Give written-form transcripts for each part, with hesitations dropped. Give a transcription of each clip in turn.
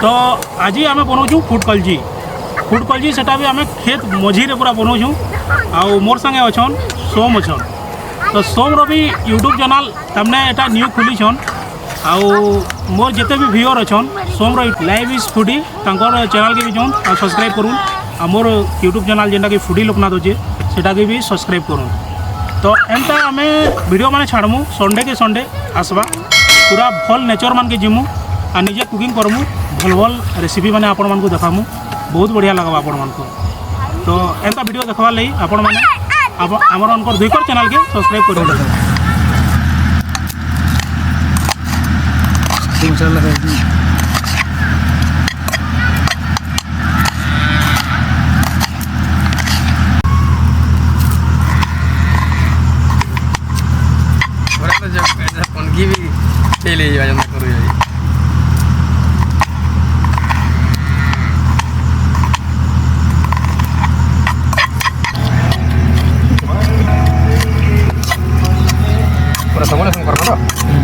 तो आज आम बनाऊँ फुड कलजी सेटा भी आम खेत मझीरे पूरा बनाऊँ आउ मोर संगे अच्छन सोम अच्छन तो सोम रो भी यूट्यूब चैनल तमने एटा न्यू खुली छन आउ मोर जिते भी व्यूअर अच्छन सोम रो लाइव इज फूडी तांकर चैनल के भी जोन आ सब्सक्राइब करूँ आ मोर यूट्यूब चैनल जेनटा कि फूडी लोकनाथ अच्छे सेटा के भी सब्सक्राइब करूँ तो एमता आम वीडियो माने छाड़मु संडे के संडे आसबा पूरा भल नेचर मान के जिमु आ निजे कुकिंग करमु भल भल रेसिपी माने आपण मान को देखामु बहुत बढ़िया लगवा आपण मान को तो एमता वीडियो देखवा लई आपण माने आमर अनकर दुईकर चैनल के सब्सक्राइब कर उनकी भी चले करो पूरा समोला करना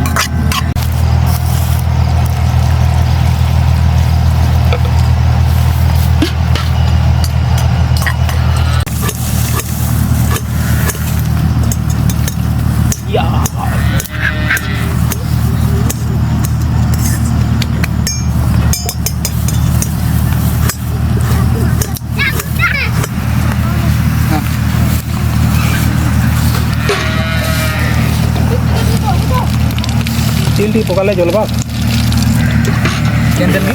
चिल टी पकाले जलवा केंद्र में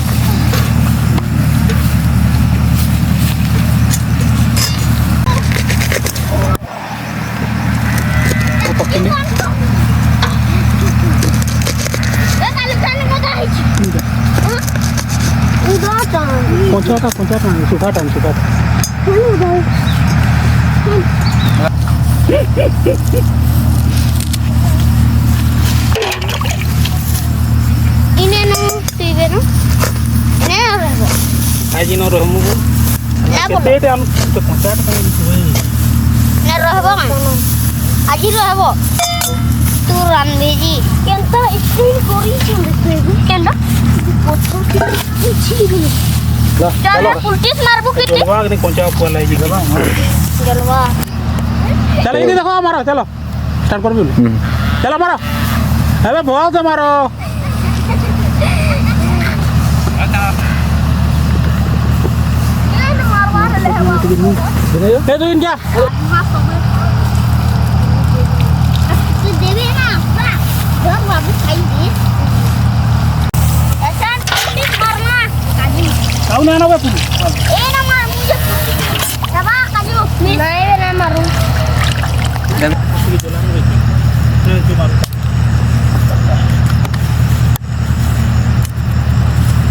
सुखा आज न रहमु केते हम तो पंचायत का न रहबो आज रहबो तू रामदेजी केनता स्क्रीन कोरी छे केनता पोछो छी चलो पुलटिस मारबो केते जलवा ने कोंचा पोला जी गबा जलवा चलो इधर देखो मारो चलो स्टार्ट कर भी चलो मारो अबे बहुत मारो दे दो इनका देवे ना घर बाबू खाई दे ऐसा पुलिस मारना काजी कौन है ना बापू ए ना मार मुझे दबा काजी नहीं ना मारूं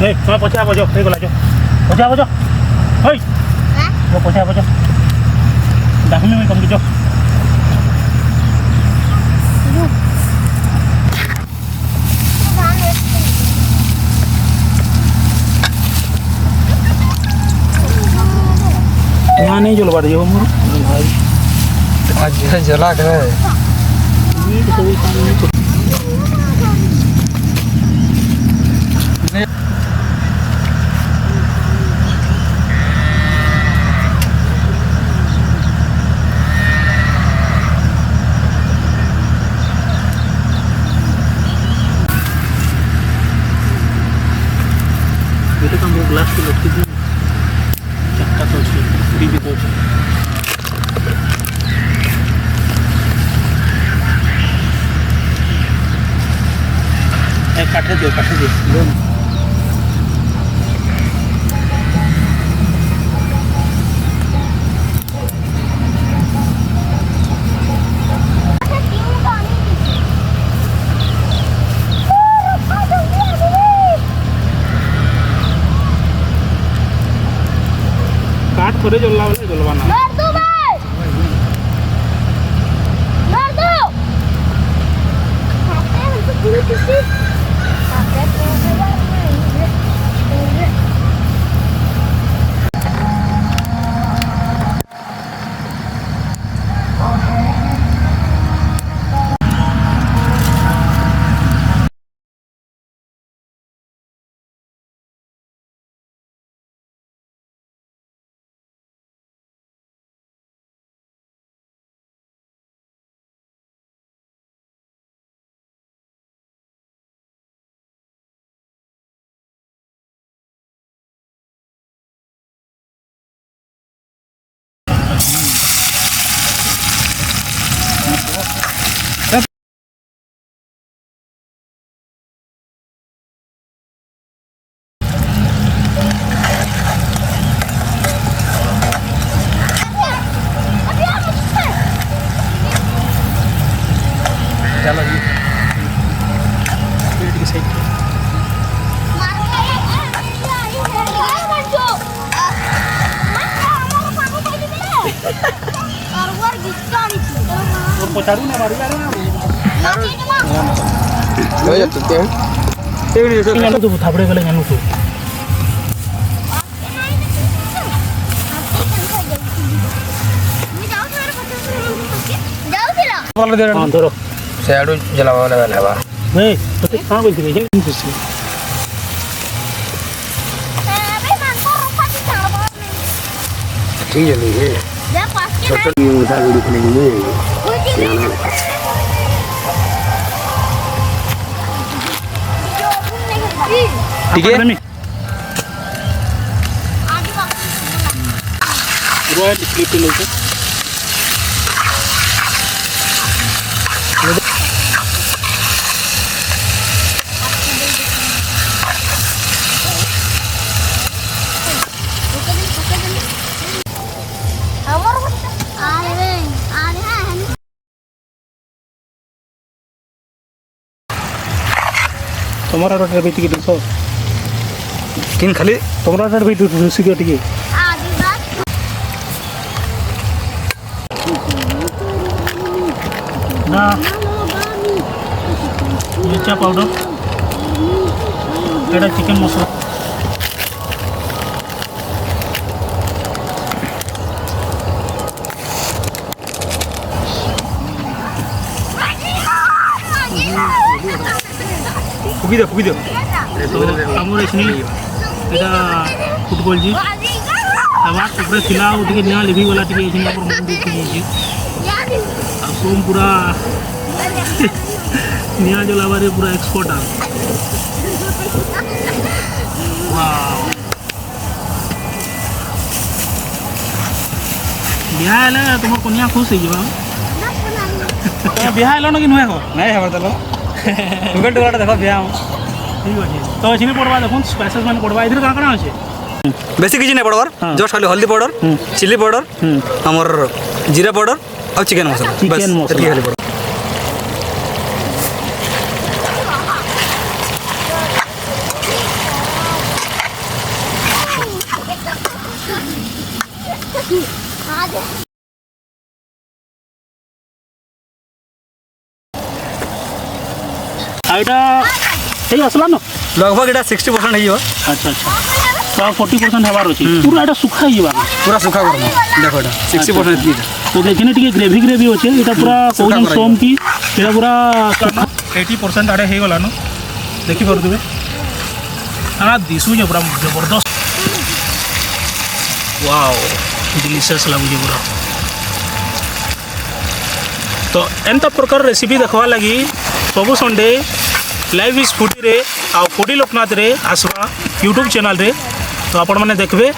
ए मैं पछा बजो हे गला जो पछा बजो होय वो पछा बजो दाखमी में कम जो यहाँ नहीं जलवा रही हो मोर भाई आज जला के ये तो कोई काम नहीं itu kan mau gelas tuh lebih dulu cakap tuh sih bibi tuh काटे दो काट करे जलवाना मार दो भाई मार दो खाते हैं तो पूरी किसी खाते हैं लगी ये ठीक साइड और पछाड़ू ना मारू यार Nói cho tụi em. यानु तो थापड़े गले यानु तो हां धरो Saya jalan वाला है बा. नहीं तो कहां गई थी ये खुशी ठीक है नहीं है. छोटा नहीं उठा के दिखने के लिए. ठीक है रोड स्लिप पे लेके तुम्हारा रोड पे टिकट दो किन खाली तुम्हारा रोड पे सिक्योरिटी ना मिर्चा पाउडर एटा चिकन मसाला फुकी दो तो आमर एखनी एटा फुटबॉल जी तवा ऊपर थिला उठके निया लिभी वाला टिके एखनी पर मन देखि जी आ सोम पूरा निया जलावारे पूरा एक्सपर्ट आ वाओ बिहार आले तुम कन्या खुश हो जीवा बिहार आलो न कि नुहे हो नहीं हमारे तलो दुकान टुकाटा देखो बिया ठीक अच्छे तो एखनी पड़वा देखुन स्पाइसेस मान पड़वा इधर काकड़ा अच्छे बेसी किसी नहीं पड़वार हाँ। जस्ट खाली हल्दी पाउडर चिल्ली पाउडर हमर जीरा पाउडर और चिकन मसाला चिकन बस मसाला। एतकी खाली पड़ो आइटा ठीक असला न लगभग एटा 60% है अच्छा अच्छा तो 40% हेबार अछि पूरा एटा सुखा हिबा पूरा सूखा करना देखो एटा 60% इतनी तो देखिने टिके ग्रेवी ग्रेवी अछि एटा पूरा कोजन सोम की एटा पूरा 80% आडे हे गला न देखि पर दिबे हां दिसु जे पूरा जबरदस्त वाओ डिलीशियस लागु जे पूरा तो एंता प्रकार रेसिपी देखवा लगी सबु संडे लाइव इज फूडी रे आ फूडी लोकनाथ रे आसवा यूट्यूब चैनल रे तो आपण माने देखबे